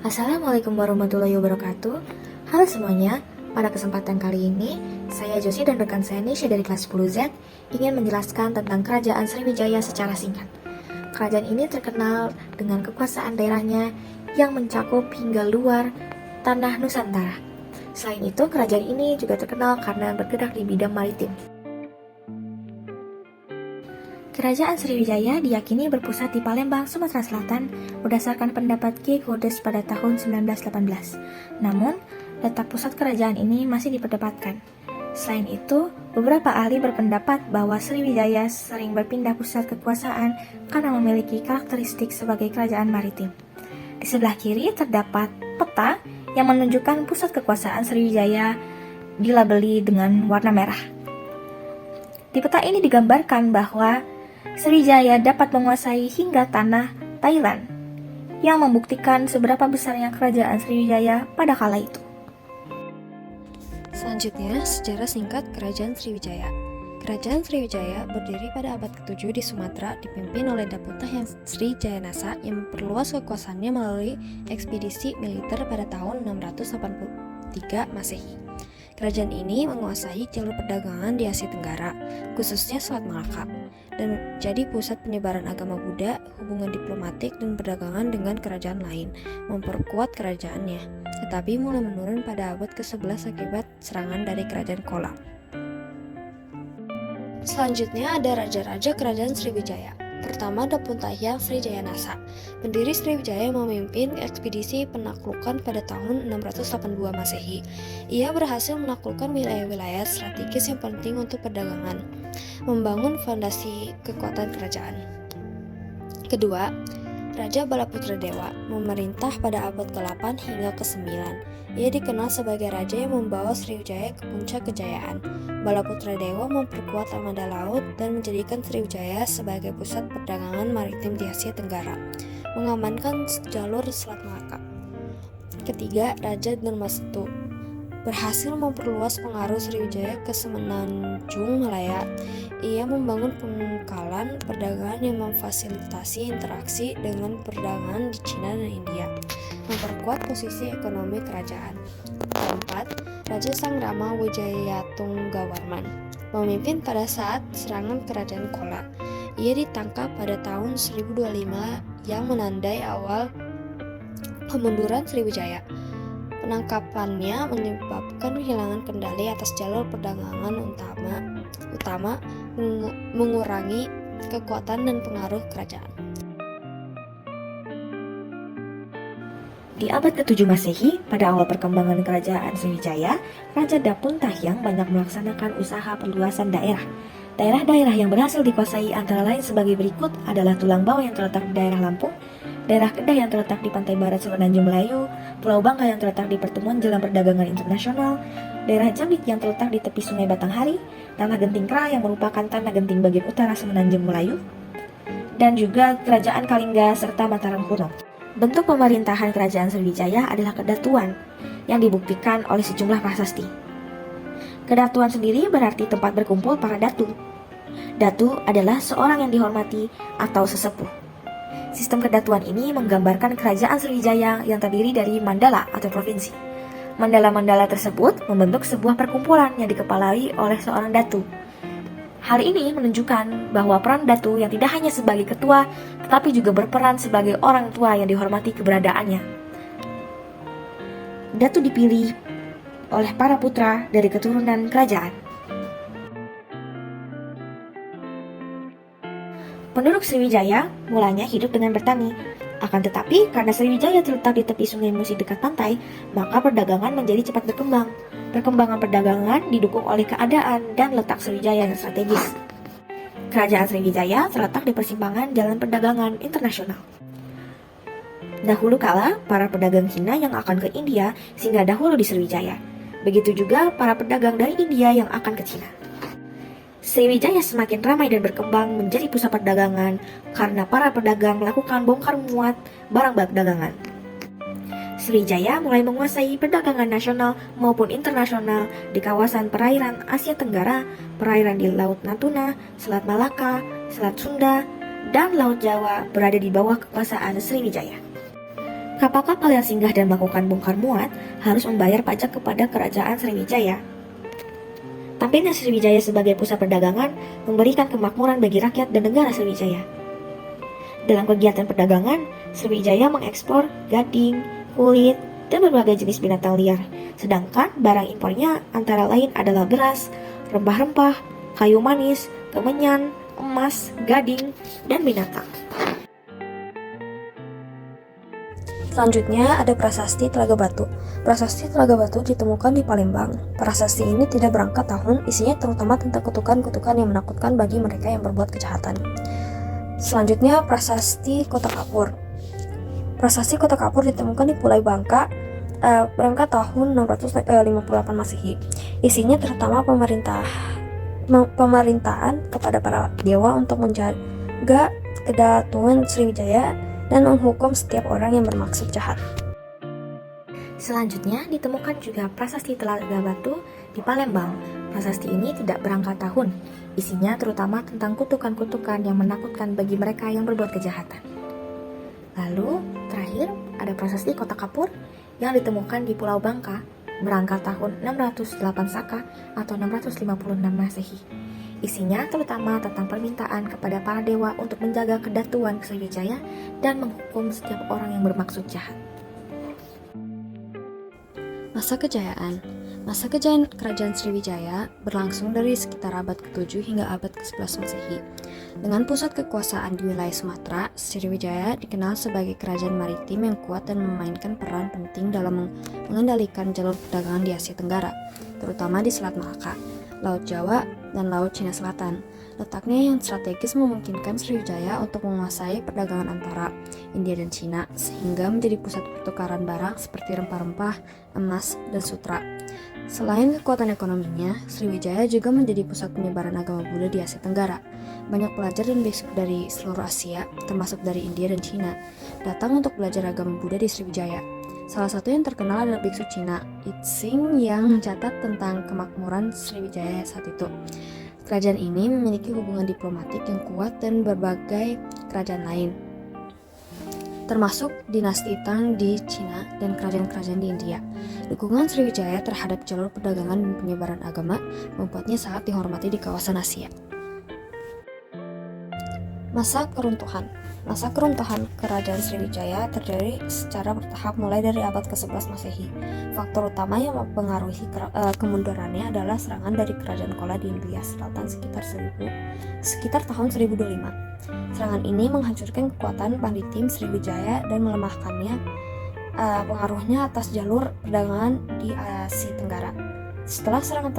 Assalamualaikum warahmatullahi wabarakatuh. Halo semuanya, pada kesempatan kali ini saya Josie dan rekan saya Nisha dari kelas 10Z ingin menjelaskan tentang Kerajaan Sriwijaya secara singkat. Kerajaan ini terkenal dengan kekuasaan daerahnya yang mencakup hingga luar tanah Nusantara. Selain itu, kerajaan ini juga terkenal karena bergerak di bidang maritim. Kerajaan Sriwijaya diyakini berpusat di Palembang, Sumatera Selatan berdasarkan pendapat Ki Kodes pada tahun 1918. Namun, letak pusat kerajaan ini masih diperdebatkan. Selain itu, beberapa ahli berpendapat bahwa Sriwijaya sering berpindah pusat kekuasaan karena memiliki karakteristik sebagai kerajaan maritim. Di sebelah kiri terdapat peta yang menunjukkan pusat kekuasaan Sriwijaya dilabeli dengan warna merah. Di peta ini digambarkan bahwa Sriwijaya dapat menguasai hingga tanah Thailand, yang membuktikan seberapa besarnya kerajaan Sriwijaya pada kala itu. Selanjutnya, sejarah singkat Kerajaan Sriwijaya. Kerajaan Sriwijaya berdiri pada abad ke-7 di Sumatera, dipimpin oleh Daputah yang Sri Jayanasa yang memperluas kekuasaannya melalui ekspedisi militer pada tahun 683 Masehi. Kerajaan ini menguasai jalur perdagangan di Asia Tenggara, khususnya Selat Malaka, dan menjadi pusat penyebaran agama Buddha, hubungan diplomatik dan perdagangan dengan kerajaan lain, memperkuat kerajaannya, tetapi mulai menurun pada abad ke-11 akibat serangan dari kerajaan Kola. Selanjutnya ada Raja-Raja Kerajaan Sriwijaya. Pertama, Dapuntahyang Sri Jayanasa. Pendiri Sriwijaya memimpin ekspedisi penaklukan pada tahun 682 Masehi. Ia berhasil menaklukkan wilayah-wilayah strategis yang penting untuk perdagangan, membangun fondasi kekuatan kerajaan. Kedua, Raja Balaputra Dewa memerintah pada abad ke-8 hingga ke-9. Ia dikenal sebagai raja yang membawa Sriwijaya ke puncak kejayaan. Balaputra Dewa memperkuat armada laut dan menjadikan Sriwijaya sebagai pusat perdagangan maritim di Asia Tenggara, mengamankan jalur Selat Malaka. Ketiga, Raja Dharmasetu berhasil memperluas pengaruh Sriwijaya ke Semenanjung Malaya. Ia membangun pangkalan perdagangan yang memfasilitasi interaksi dengan perdagangan di Cina dan India, memperkuat posisi ekonomi kerajaan. Keempat, Raja Sangrama Wijayatunggawarman memimpin pada saat serangan kerajaan Kola. Ia ditangkap pada tahun 1025 yang menandai awal kemunduran Sriwijaya. Penangkapannya menyebabkan kehilangan kendali atas jalur perdagangan utama mengurangi kekuatan dan pengaruh kerajaan. Di abad ke-7 Masehi, pada awal perkembangan kerajaan Sriwijaya, Raja Dapuntahyang banyak melaksanakan usaha perluasan daerah. Daerah-daerah yang berhasil dikuasai antara lain sebagai berikut adalah Tulang Bawah yang terletak di daerah Lampung, daerah Kedah yang terletak di pantai barat Semenanjung Melayu, Pulau Bangka yang terletak di pertemuan jalan perdagangan internasional, daerah Jambi yang terletak di tepi sungai Batanghari, tanah Genting Kera yang merupakan tanah genting bagian utara Semenanjung Melayu, dan juga Kerajaan Kalingga serta Mataram kuno. Bentuk pemerintahan kerajaan Sriwijaya adalah kedatuan yang dibuktikan oleh sejumlah prasasti. Kedatuan sendiri berarti tempat berkumpul para datu. Datu adalah seorang yang dihormati atau sesepuh. Sistem kedatuan ini menggambarkan kerajaan Sriwijaya yang terdiri dari mandala atau provinsi. Mandala-mandala tersebut membentuk sebuah perkumpulan yang dikepalai oleh seorang datu. Hal ini menunjukkan bahwa peran datu yang tidak hanya sebagai ketua, tetapi juga berperan sebagai orang tua yang dihormati keberadaannya. Datu dipilih oleh para putra dari keturunan kerajaan. Penduduk Sriwijaya mulanya hidup dengan bertani. Akan tetapi, karena Sriwijaya terletak di tepi Sungai Musi dekat pantai, maka perdagangan menjadi cepat berkembang. Perkembangan perdagangan didukung oleh keadaan dan letak Sriwijaya yang strategis. Kerajaan Sriwijaya terletak di persimpangan jalan perdagangan internasional. Dahulu kala, para pedagang Cina yang akan ke India singgah dahulu di Sriwijaya. Begitu juga para pedagang dari India yang akan ke Cina. Sriwijaya semakin ramai dan berkembang menjadi pusat perdagangan karena para pedagang melakukan bongkar muat barang dagangan. Sriwijaya mulai menguasai perdagangan nasional maupun internasional di kawasan perairan Asia Tenggara, perairan di Laut Natuna, Selat Malaka, Selat Sunda, dan Laut Jawa berada di bawah kekuasaan Sriwijaya. Kapal-kapal yang singgah dan melakukan bongkar muat harus membayar pajak kepada kerajaan Sriwijaya. Tampilnya Sriwijaya sebagai pusat perdagangan memberikan kemakmuran bagi rakyat dan negara Sriwijaya. Dalam kegiatan perdagangan, Sriwijaya mengekspor gading, kulit, dan berbagai jenis binatang liar. Sedangkan barang impornya antara lain adalah beras, rempah-rempah, kayu manis, kemenyan, emas, gading, dan binatang. Selanjutnya ada Prasasti Telaga Batu. Prasasti Telaga Batu ditemukan di Palembang. Prasasti ini tidak berangkat tahun, isinya terutama tentang kutukan-kutukan yang menakutkan bagi mereka yang berbuat kejahatan. Selanjutnya Prasasti Kota Kapur. Prasasti Kota Kapur ditemukan di Pulau Bangka, berangkat tahun 658 Masehi. Isinya terutama pemerintahan kepada para dewa untuk menjaga kedatuan Sriwijaya dan menghukum setiap orang yang bermaksud jahat. Selanjutnya ditemukan juga Prasasti Telaga Batu di Palembang. Prasasti ini tidak berangkat tahun. Isinya terutama tentang kutukan-kutukan yang menakutkan bagi mereka yang berbuat kejahatan. Lalu terakhir ada Prasasti Kota Kapur yang ditemukan di Pulau Bangka berangkat tahun 608 Saka atau 656 Masehi. Isinya terutama tentang permintaan kepada para dewa untuk menjaga kedatuan Sriwijaya dan menghukum setiap orang yang bermaksud jahat. Masa kejayaan. Masa kejayaan Kerajaan Sriwijaya berlangsung dari sekitar abad ke-7 hingga abad ke-11 Masehi. Dengan pusat kekuasaan di wilayah Sumatera, Sriwijaya dikenal sebagai kerajaan maritim yang kuat dan memainkan peran penting dalam mengendalikan jalur perdagangan di Asia Tenggara, terutama di Selat Malaka, Laut Jawa, dan Laut Cina Selatan. Letaknya yang strategis memungkinkan Sriwijaya untuk menguasai perdagangan antara India dan Cina, sehingga menjadi pusat pertukaran barang seperti rempah-rempah, emas, dan sutra. Selain kekuatan ekonominya, Sriwijaya juga menjadi pusat penyebaran agama Buddha di Asia Tenggara. Banyak pelajar dan biksu dari seluruh Asia, termasuk dari India dan Cina, datang untuk belajar agama Buddha di Sriwijaya. Salah satu yang terkenal adalah biksu Cina, Yixing, yang mencatat tentang kemakmuran Sriwijaya saat itu. Kerajaan ini memiliki hubungan diplomatik yang kuat dan berbagai kerajaan lain, termasuk dinasti Tang di Cina dan kerajaan-kerajaan di India. Dukungan Sriwijaya terhadap jalur perdagangan dan penyebaran agama membuatnya sangat dihormati di kawasan Asia. Masa keruntuhan. Masa keruntuhan Kerajaan Sriwijaya terjadi secara bertahap mulai dari abad ke-11 Masehi. Faktor utama yang mempengaruhi kemundurannya adalah serangan dari Kerajaan Chola di India Selatan sekitar tahun 1025. Serangan ini menghancurkan kekuatan maritim Sriwijaya dan melemahkannya pengaruhnya atas jalur perdagangan di Asia Tenggara. Setelah serangan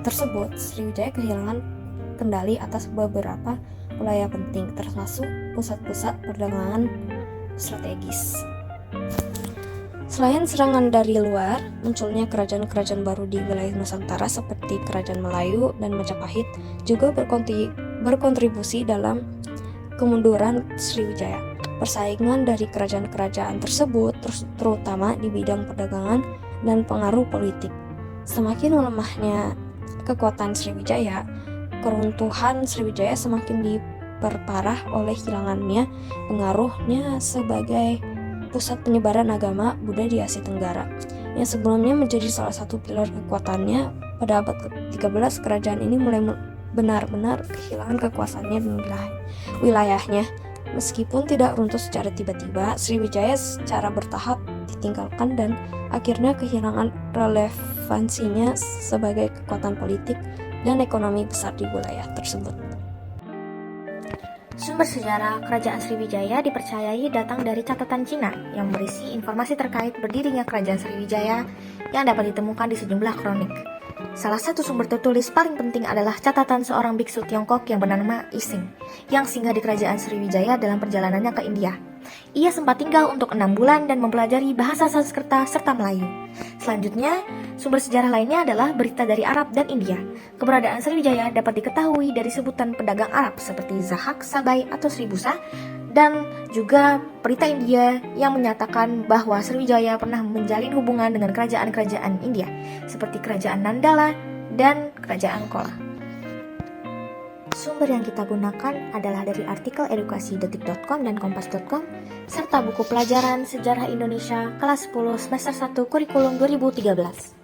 tersebut, Sriwijaya kehilangan kendali atas beberapa wilayah penting, termasuk pusat-pusat perdagangan strategis. Selain serangan dari luar, munculnya kerajaan-kerajaan baru di wilayah Nusantara seperti Kerajaan Melayu dan Majapahit juga berkontribusi dalam kemunduran Sriwijaya. Persaingan dari kerajaan-kerajaan tersebut terutama di bidang perdagangan dan pengaruh politik. Semakin melemahnya kekuatan Sriwijaya, keruntuhan Sriwijaya semakin diperparah oleh hilangannya pengaruhnya sebagai pusat penyebaran agama Buddha di Asia Tenggara, yang sebelumnya menjadi salah satu pilar kekuatannya. Pada abad ke-13, kerajaan ini mulai benar-benar kehilangan kekuasaannya dan wilayahnya. Meskipun tidak runtuh secara tiba-tiba, Sriwijaya secara bertahap ditinggalkan dan akhirnya kehilangan relevansinya sebagai kekuatan politik dan ekonomi besar di wilayah tersebut. Sumber sejarah Kerajaan Sriwijaya dipercayai datang dari catatan Cina yang berisi informasi terkait berdirinya Kerajaan Sriwijaya yang dapat ditemukan di sejumlah kronik. Salah satu sumber tertulis paling penting adalah catatan seorang biksu Tiongkok yang bernama Yixing, yang singgah di Kerajaan Sriwijaya dalam perjalanannya ke India. Ia sempat tinggal untuk 6 bulan dan mempelajari bahasa Sanskerta serta Melayu. Selanjutnya, sumber sejarah lainnya adalah berita dari Arab dan India. Keberadaan Sriwijaya dapat diketahui dari sebutan pedagang Arab seperti Zahak, Sabai, atau Sribusa, dan juga berita India yang menyatakan bahwa Sriwijaya pernah menjalin hubungan dengan kerajaan-kerajaan India seperti Kerajaan Nandala dan Kerajaan Chola. Sumber yang kita gunakan adalah dari artikel edukasidetik.com dan kompas.com, serta buku pelajaran Sejarah Indonesia kelas 10 semester 1 kurikulum 2013.